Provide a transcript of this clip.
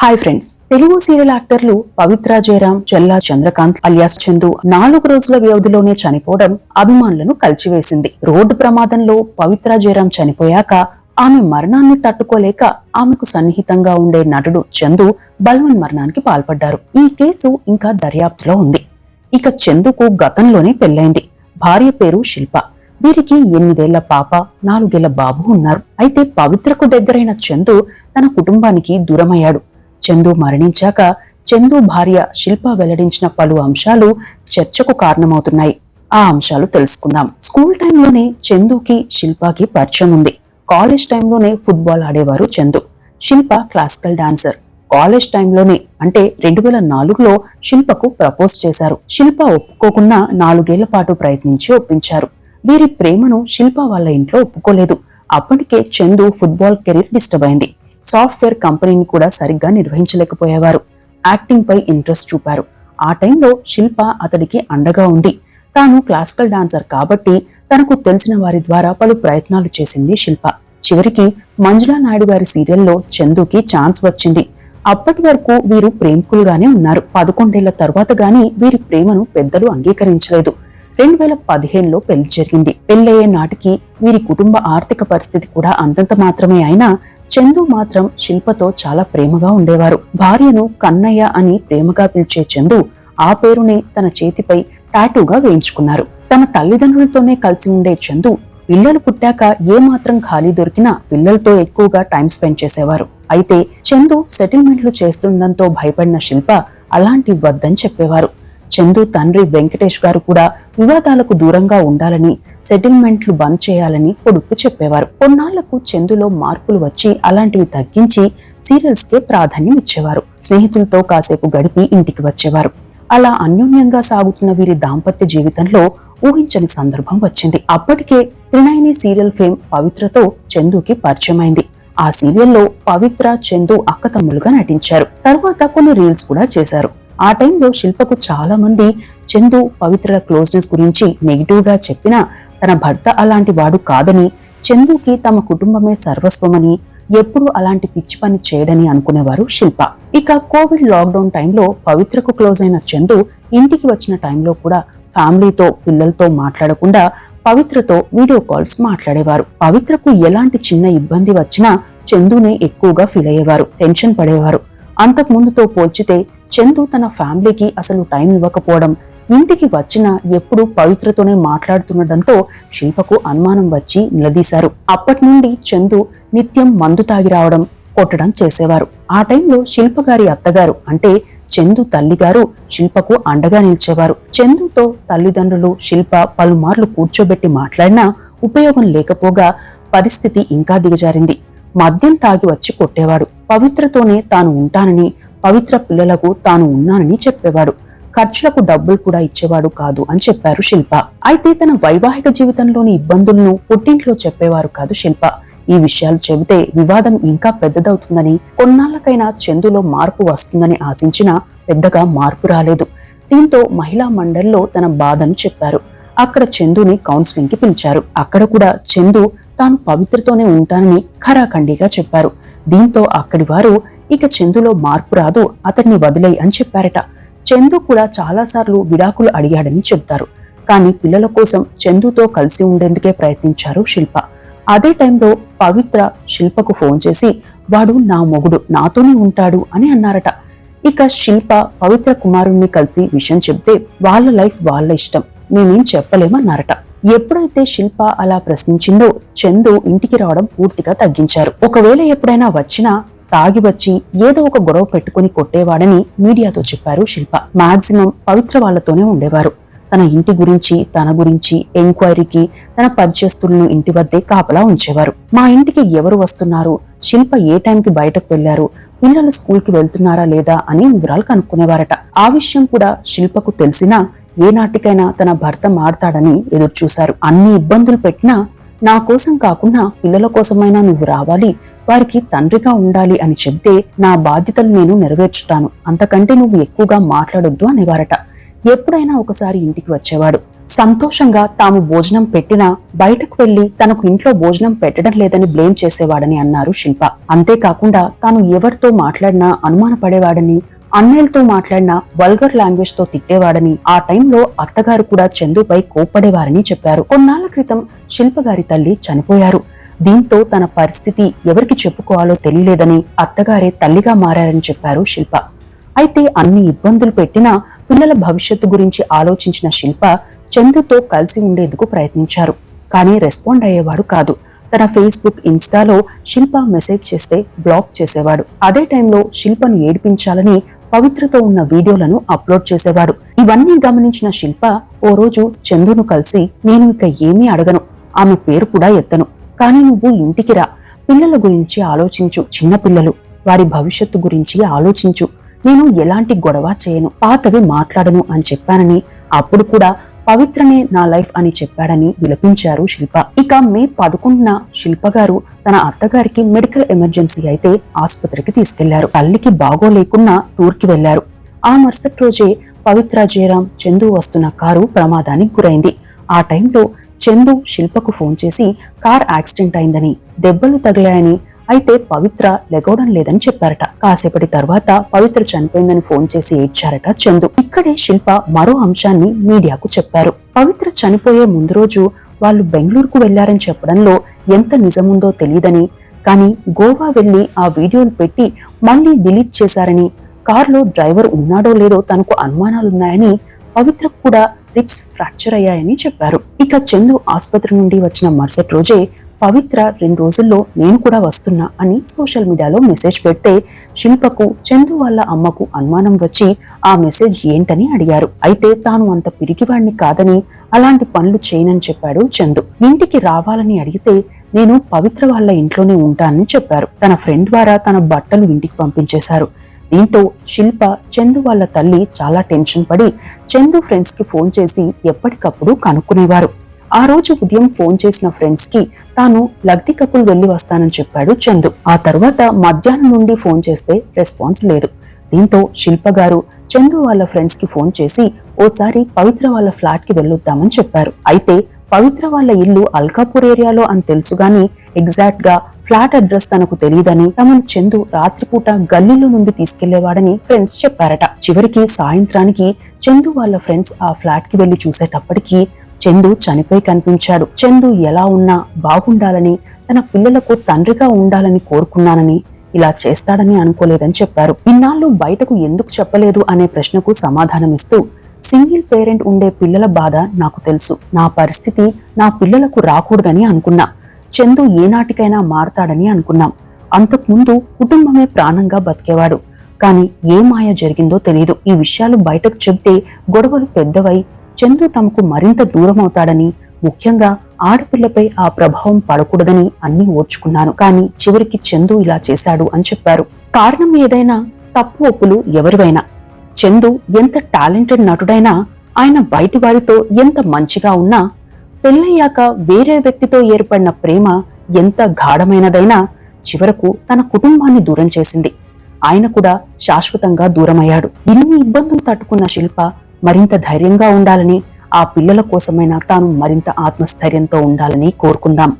Hi friends, Telugu serial యాక్టర్లు పవిత్ర జయరాం, చెల్లా Chandrakant alias Chandu 4 రోజుల వ్యవధిలోనే చనిపోవడం అభిమానులను కలిచివేసింది. రోడ్డు ప్రమాదంలో పవిత్ర జయరాం చనిపోయాక ఆమె మరణాన్ని తట్టుకోలేక ఆమెకు సన్నిహితంగా ఉండే నటుడు చందు బల్వన్ మరణానికి పాల్పడ్డారు. ఈ కేసు ఇంకా దర్యాప్తులో ఉంది. ఇక చందుకు గతంలోనే పెళ్లైంది. భార్య పేరు శిల్ప. వీరికి 8 ఏళ్ల పాప, 4 ఏళ్ల బాబు ఉన్నారు. అయితే పవిత్రకు దగ్గరైన చందు తన కుటుంబానికి దూరమయ్యాడు. చందు మరణించాక చందు భార్య శిల్ప వెల్లడించిన పలు అంశాలు చర్చకు కారణమవుతున్నాయి. ఆ అంశాలు తెలుసుకుందాం. స్కూల్ టైంలోనే చందుకి శిల్పకి పరిచయం ఉంది. కాలేజ్ టైంలోనే ఫుట్బాల్ ఆడేవారు చందు. శిల్ప క్లాసికల్ డాన్సర్. కాలేజ్ టైంలోనే అంటే 2004లో శిల్పకు ప్రపోజ్ చేశారు. శిల్ప ఒప్పుకోకున్నా 4 ఏళ్ల పాటు ప్రయత్నించి ఒప్పించారు. వీరి ప్రేమను శిల్ప వాళ్ళ ఇంట్లో ఒప్పుకోలేదు. అప్పటికే చందు ఫుట్బాల్ కెరీర్ డిస్టర్బ్ అయింది. సాఫ్ట్వేర్ కంపెనీని కూడా సరిగ్గా నిర్వహించలేకపోయేవారు. యాక్టింగ్ పై ఇంట్రెస్ట్ చూపారు. ఆ టైంలో శిల్ప అతడికి అండగా ఉంది. తాను క్లాసికల్ డాన్సర్ కాబట్టి తనకు తెలిసిన వారి ద్వారా పలు ప్రయత్నాలు చేసింది శిల్ప. చివరికి మంజులా నాయుడు గారి సీరియల్లో చందుకి ఛాన్స్ వచ్చింది. అప్పటి వరకు వీరు ప్రేమికులుగానే ఉన్నారు. 11 ఏళ్ల తర్వాత గాని వీరి ప్రేమను పెద్దలు అంగీకరించలేదు. 2015లో పెళ్లి జరిగింది. పెళ్లయ్యే నాటికి వీరి కుటుంబ ఆర్థిక పరిస్థితి కూడా అంతంత మాత్రమే అయినా చందు మాత్రం శిల్పతో చాలా ప్రేమగా ఉండేవారు. భార్యను కన్నయ్య అని ప్రేమగా పిలిచే చందు ఆ పేరునే తన చేతిపై టాటూగా వేయించుకున్నారు. తన తల్లిదండ్రులతోనే కలిసి ఉండే చందు పిల్లలు పుట్టాక ఏమాత్రం ఖాళీ దొరికినా పిల్లలతో ఎక్కువగా టైం స్పెండ్ చేసేవారు. అయితే చందు సెటిల్మెంట్లు చేస్తుండటంతో భయపడిన శిల్ప అలాంటి వద్దని చెప్పేవారు. చందు తండ్రి వెంకటేష్ గారు కూడా వివాదాలకు దూరంగా ఉండాలని, సెటిల్మెంట్లు బంద్ చేయాలని కొడుకు చెప్పేవారు. కొన్నాళ్లకు చందులో మార్పులు వచ్చి అలాంటివి తగ్గించి సీరియల్స్ కే ప్రాధాన్యం ఇచ్చేవారు. స్నేహితులతో కాసేపు గడిపి ఇంటికి వచ్చేవారు. అలా అన్యోన్యంగా సాగుతున్న వీరి దాంపత్య జీవితంలో ఊహించని సందర్భం వచ్చింది. అప్పటికే త్రినయని సీరియల్ ఫేమ్ పవిత్రతో చందుకి పరిచయమైంది. ఆ సీరియల్లో పవిత్ర, చందు అక్కతమ్ములుగా నటించారు. తర్వాత కొన్ని రీల్స్ కూడా చేశారు. ఆ టైంలో శిల్పకు చాలా మంది చందు, పవిత్రల క్లోజ్నెస్ గురించి నెగిటివ్ గా చెప్పినా తన భర్త అలాంటి వాడు కాదని, చందుకి తమ కుటుంబమే సర్వస్వమని, ఎప్పుడూ అలాంటి పిచ్చి పని చేయడని అనుకునేవారు శిల్ప. ఇక కోవిడ్ లాక్డౌన్ టైంలో పవిత్రకు క్లోజ్ అయిన చందు ఇంటికి వచ్చిన టైంలో కూడా ఫ్యామిలీతో, పిల్లలతో మాట్లాడకుండా పవిత్రతో వీడియో కాల్స్ మాట్లాడేవారు. పవిత్రకు ఎలాంటి చిన్న ఇబ్బంది వచ్చినా చందునే ఎక్కువగా ఫీల్ అయ్యేవారు, టెన్షన్ పడేవారు. అంతకు ముందుతో పోల్చితే చందు తన ఫ్యామిలీకి అసలు టైం ఇవ్వకపోవడం, ఇంటికి వచ్చినా ఎప్పుడూ పవిత్రతోనే మాట్లాడుతుండటంతో శిల్పకు అనుమానం వచ్చి నిలదీశారు. అప్పటి నుండి చందు నిత్యం మందు తాగి రావడం, కొట్టడం చేసేవారు. ఆ టైంలో శిల్ప గారి అత్తగారు అంటే చందు తల్లిగారు శిల్పకు అండగా నిలిచేవారు. చందుతో తల్లిదండ్రులు శిల్ప పలుమార్లు కూర్చోబెట్టి మాట్లాడినా ఉపయోగం లేకపోగా పరిస్థితి ఇంకా దిగజారింది. మద్యం తాగి వచ్చి కొట్టేవాడు. పవిత్రతోనే తాను ఉంటానని, పవిత్ర పిల్లలకు తాను ఉన్నానని చెప్పేవాడు. ఖర్చులకు డబ్బులు కూడా ఇచ్చేవాడు కాదు అని చెప్పారు శిల్ప. అయితే తన వైవాహిక జీవితంలోని ఇబ్బందులను పుట్టింట్లో చెప్పేవారు కాదు శిల్ప. ఈ విషయాలు చెబితే వివాదం ఇంకా పెద్దదవుతుందని, కొన్నాళ్లకైనా చందులో మార్పు వస్తుందని ఆశించినా పెద్దగా మార్పు రాలేదు. దీంతో మహిళా మండలిలో తన బాధను చెప్పారు. అక్కడ చందుని కౌన్సిలింగ్ కి పిలిచారు. అక్కడ కూడా చందు తాను పవిత్రతోనే ఉంటానని ఖరాఖండిగా చెప్పారు. దీంతో అక్కడి వారు ఇక చందులో మార్పు రాదు, అతన్ని వదిలేయ్ అని చెప్పారట. చందు కూడా చాలాసార్లు విడాకులు అడిగాడని చెబుతారు. కానీ పిల్లల కోసం చందుతో కలిసి ఉండేందుకే ప్రయత్నించారు శిల్ప. అదే టైంలో పవిత్ర శిల్పకు ఫోన్ చేసి వాడు నా మొగుడు, నాతోనే ఉంటాడు అని అన్నారట. ఇక శిల్ప పవిత్ర కుమారుణ్ణి కలిసి విషయం చెబితే వాళ్ళ లైఫ్ వాళ్ళ ఇష్టం, మేమేం చెప్పలేమన్నారట. ఎప్పుడైతే శిల్ప అలా ప్రశ్నించిందో చందు ఇంటికి రావడం పూర్తిగా తగ్గించారు. ఒకవేళ ఎప్పుడైనా వచ్చినా తాగి వచ్చి ఏదో ఒక గొడవ పెట్టుకుని కొట్టేవాడని మీడియాతో చెప్పారు శిల్ప. మాక్సిమం పవిత్ర వాళ్లతోనే ఉండేవారు. తన ఇంటి గురించి, తన గురించి ఎంక్వైరీకి తన పరిచయస్తులను ఇంటి వద్దే కాపలా ఉంచేవారు. మా ఇంటికి ఎవరు వస్తున్నారు, శిల్ప ఏ టైంకి బయటకు వెళ్లారు, పిల్లలు స్కూల్ కి వెళ్తున్నారా లేదా అని వివరాలు కనుక్కునేవారట. ఆ విషయం కూడా శిల్పకు తెలిసినా ఏ నాటికైనా తన భర్త మారతాడని ఎదురుచూశారు. అన్ని ఇబ్బందులు పెట్టినా నా కోసం కాకుండా పిల్లల కోసమైనా నువ్వు రావాలి, వారికి తండ్రిగా ఉండాలి అని చెబితే నా బాధ్యతలు నేను నెరవేర్చుతాను, అంతకంటే నువ్వు ఎక్కువగా మాట్లాడొద్దు అనేవారట. ఎప్పుడైనా ఒకసారి ఇంటికి వచ్చేవాడు. సంతోషంగా తాము భోజనం పెట్టినా బయటకు వెళ్లి తనకు ఇంట్లో భోజనం పెట్టడం లేదని బ్లేమ్ చేసేవాడని అన్నారు శిల్ప. అంతేకాకుండా తాను ఎవరితో మాట్లాడినా అనుమానపడేవాడని, అన్నయ్యలతో మాట్లాడినా వల్గర్ లాంగ్వేజ్ తో తిట్టేవాడని, ఆ టైంలో అత్తగారు కూడా చందుపై కోప్పడేవారని చెప్పారు. కొన్నాళ్ల క్రితం శిల్ప గారి తల్లి చనిపోయారు. దీంతో తన పరిస్థితి ఎవరికి చెప్పుకోవాలో తెలియలేదని అత్తగారే తల్లిగా మారారని చెప్పారు శిల్ప. అయితే అన్ని ఇబ్బందులు పెట్టినా పిల్లల భవిష్యత్తు గురించి ఆలోచించిన శిల్ప చందుతో కలిసి ఉండేందుకు ప్రయత్నించారు. కానీ రెస్పాండ్ అయ్యేవాడు కాదు. తన ఫేస్బుక్, ఇన్స్టాలో శిల్ప మెసేజ్ చేస్తే బ్లాక్ చేసేవాడు. అదే టైంలో శిల్పను ఏడిపించాలని పవిత్రతో ఉన్న వీడియోలను అప్లోడ్ చేసేవాడు. ఇవన్నీ గమనించిన శిల్ప ఓ రోజు చందును కలిసి, నేను ఇక ఏమీ అడగను, ఆమె పేరు కూడా ఎత్తను, కానీ నువ్వు ఇంటికి రా, పిల్లల గురించి ఆలోచించు, చిన్నపిల్లలు, వారి భవిష్యత్తు గురించి ఆలోచించు, నేను ఎలాంటి గొడవ చేయను, పాతవి మాట్లాడను అని చెప్పానని, అప్పుడు కూడా పవిత్రనే నా లైఫ్ అని చెప్పాడని విలపించారు శిల్ప. ఇక మే 11న శిల్ప గారు తన అత్తగారికి మెడికల్ ఎమర్జెన్సీ అయితే ఆసుపత్రికి తీసుకెళ్లారు. తల్లికి బాగోలేకున్నా టూర్కి వెళ్లారు. ఆ మరుసటి రోజే పవిత్ర, జయరాం, చందు వస్తున్న కారు ప్రమాదానికి గురైంది. ఆ టైంలో చందు శిల్పకు ఫోన్ చేసి కార్ యాక్సిడెంట్ అయిందని, దెబ్బలు తగిలాయని, అయితే పవిత్ర లెగవడం లేదని చెప్పారట. కాసేపటి తర్వాత పవిత్ర చనిపోయిందని ఫోన్ చేసి ఏడ్చారట చందు. ఇక్కడే శిల్ప మరో అంశాన్ని మీడియాకు చెప్పారు. పవిత్ర చనిపోయే ముందు రోజు వాళ్ళు బెంగళూరుకు వెళ్లారని చెప్పడంలో ఎంత నిజముందో తెలియదని, కానీ గోవా వెళ్లి ఆ వీడియోలు పెట్టి మళ్లీ డిలీట్ చేశారని, కారులో డ్రైవర్ ఉన్నాడో లేదో తనకు అనుమానాలున్నాయని, పవిత్రకు కూడా రిబ్స్ ఫ్రాక్చర్ అయ్యాయని చెప్పారు. ఇక చందు ఆసుపత్రి నుండి వచ్చిన మరుసటి రోజే పవిత్ర 2 రోజుల్లో నేను కూడా వస్తున్నా అని సోషల్ మీడియాలో మెసేజ్ పెడితే శిల్పకు, చందు వాళ్ళ అమ్మకు అనుమానం వచ్చి ఆ మెసేజ్ ఏంటని అడిగారు. అయితే తాను అంత పిరికివాణ్ణి కాదని, అలాంటి పనులు చేయనని చెప్పాడు చందు. ఇంటికి రావాలని అడిగితే నేను పవిత్ర వాళ్ళ ఇంట్లోనే ఉంటానని చెప్పారు. తన ఫ్రెండ్ ద్వారా తన బట్టలు ఇంటికి పంపించేశారు. దీంతో శిల్ప, చందు వాళ్ళ తల్లి చాలా టెన్షన్ పడి చందు ఫ్రెండ్స్ కి ఫోన్ చేసి ఎప్పటికప్పుడు కనుక్కునేవారు. ఆ రోజు ఉదయం ఫోన్ చేసిన ఫ్రెండ్స్ కి తాను లగ్డి కప్పులు వెళ్లి వస్తానని చెప్పాడు చందు. ఆ తర్వాత మధ్యాహ్నం నుండి ఫోన్ చేస్తే రెస్పాన్స్ లేదు. దీంతో శిల్ప గారు చందు వాళ్ళ ఫ్రెండ్స్ కి ఫోన్ చేసి ఓసారి పవిత్ర వాళ్ళ ఫ్లాట్ కి వెళ్ళొద్దామని చెప్పారు. అయితే పవిత్ర వాళ్ళ ఇల్లు అల్కాపూర్ ఏరియాలో అని తెలుసు గాని ఎగ్జాక్ట్ గా ఫ్లాట్ అడ్రస్ తనకు తెలియదని, తమను చందు రాత్రిపూట గల్లీలో నుండి తీసుకెళ్లేవాడని ఫ్రెండ్స్ చెప్పారట. చివరికి సాయంత్రానికి చందు వాళ్ళ ఫ్రెండ్స్ ఆ ఫ్లాట్ కి వెళ్లి చూసేటప్పటికి చందు చనిపోయి కనిపించాడు. చందు ఎలా ఉన్నా బాగుండాలని, తన పిల్లలకు తండ్రిగా ఉండాలని కోరుకున్నానని, ఇలా చేస్తాడని అనుకోలేదని చెప్పారు. ఇన్నాళ్ళు బయటకు ఎందుకు చెప్పలేదు అనే ప్రశ్నకు సమాధానమిస్తూ, సింగిల్ పేరెంట్ ఉండే పిల్లల బాధ నాకు తెలుసు, నా పరిస్థితి నా పిల్లలకు రాకూడదని అనుకున్నా, చందు ఏనాటికైనా మారతాడని అనుకున్నాం. అంతకుముందు కుటుంబమే ప్రాణంగా బతికేవాడు, కానీ ఏ మాయ జరిగిందో తెలియదు. ఈ విషయాలు బయటకు చెబితే గొడవలు పెద్దవై చందు తమకు మరింత దూరమవుతాడని, ముఖ్యంగా ఆడపిల్లపై ఆ ప్రభావం పడకూడదని అన్ని ఓర్చుకున్నాను, కానీ చివరికి చందు ఇలా చేశాడు అని చెప్పారు. కారణం ఏదైనా, తప్పు ఒప్పులు ఎవరివైనా, చందు ఎంత టాలెంటెడ్ నటుడైనా, ఆయన బయటి వారితో ఎంత మంచిగా ఉన్నా, పెళ్ళయ్యాక వేరే వ్యక్తితో ఏర్పడిన ప్రేమ ఎంత గాఢమైనదైనా చివరకు తన కుటుంబాన్ని దూరం చేసింది. ఆయన కూడా శాశ్వతంగా దూరమయ్యాడు. ఇన్ని ఇబ్బందులు తట్టుకున్న శిల్ప మరింత ధైర్యంగా ఉండాలని, ఆ పిల్లల కోసమైనా తాను మరింత ఆత్మస్థైర్యంతో ఉండాలని కోరుకుందాం.